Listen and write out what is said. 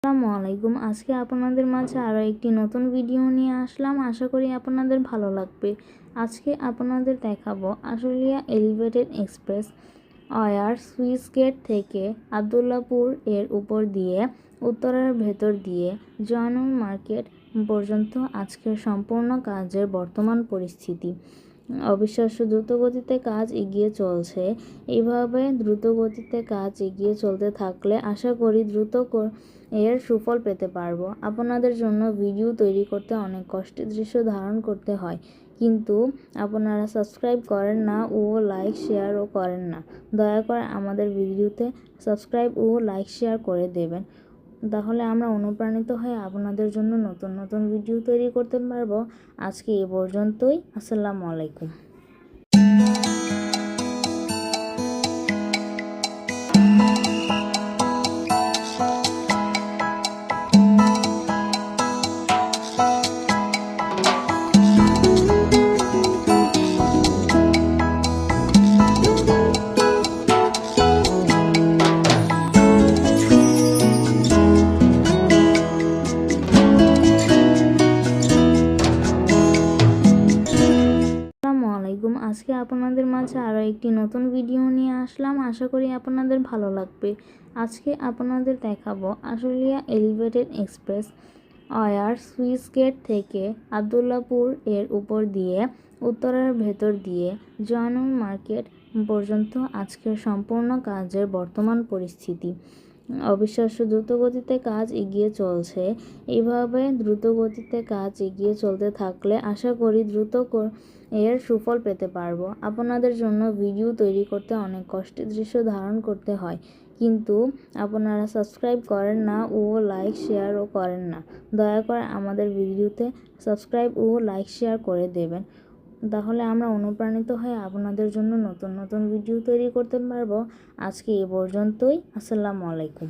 আসসালামু আলাইকুম। আজকে আপনাদের মাঝে আরও একটি নতুন ভিডিও নিয়ে আসলাম। আশা করি আপনাদের ভালো লাগবে। আজকে আপনাদের দেখাবো Ashulia elevated expressway switch gate থেকে আবদুল্লাপুর এর উপর দিয়ে উত্তরার ভেতর দিয়ে জয়নুল মার্কেট পর্যন্ত আজকের সম্পূর্ণ কাজের বর্তমান পরিস্থিতি। অবিশ্বাস্য দ্রুতগতিতে কাজ এগিয়ে চলছে। এইভাবে দ্রুতগতিতে কাজ এগিয়ে চলতে থাকলে আশা করি দ্রুত এর সুফল পেতে পারবো। আপনাদের জন্য ভিডিও তৈরি করতে অনেক কষ্টের দৃশ্য ধারণ করতে হয়, কিন্তু আপনারা সাবস্ক্রাইব করেন না ও লাইক শেয়ারও করেন না। দয়া করে আমাদের ভিডিওতে সাবস্ক্রাইব ও লাইক শেয়ার করে দেবেন, তাহলে আমরা অনুপ্রাণিত হয়ে আপনাদের জন্য নতুন নতুন ভিডিও তৈরি করতে পারবো। আজকে এ পর্যন্তই। আসসালামু আলাইকুম। আজকে আপনাদের মাঝে আরও একটি নতুন ভিডিও নিয়ে আসলাম। আশা করি আপনাদের ভালো লাগবে। আজকে আপনাদের দেখাবো Ashulia elevated expressway switch gate থেকে আবদুল্লাপুর এর উপর দিয়ে উত্তরার ভেতর দিয়ে জয়নুল মার্কেট পর্যন্ত আজকের সম্পূর্ণ কাজের বর্তমান পরিস্থিতি। অবিশ্বাস্য দ্রুতগতিতে কাজ এগিয়ে চলছে। এইভাবে দ্রুতগতিতে কাজ এগিয়ে চলতে থাকলে আশা করি দ্রুত এর সুফল পেতে পারবো। আপনাদের জন্য ভিডিও তৈরি করতে অনেক কষ্টের দৃশ্য ধারণ করতে হয়, কিন্তু আপনারা সাবস্ক্রাইব করেন না ও লাইক শেয়ারও করেন না। দয়া করে আমাদের ভিডিওতে সাবস্ক্রাইব ও লাইক শেয়ার করে দেবেন, তাহলে আমরা অনুপ্রাণিত হয়ে আপনাদের জন্য নতুন নতুন ভিডিও তৈরি করতে পারবো। আজকে এ পর্যন্তই। আসসালামু আলাইকুম।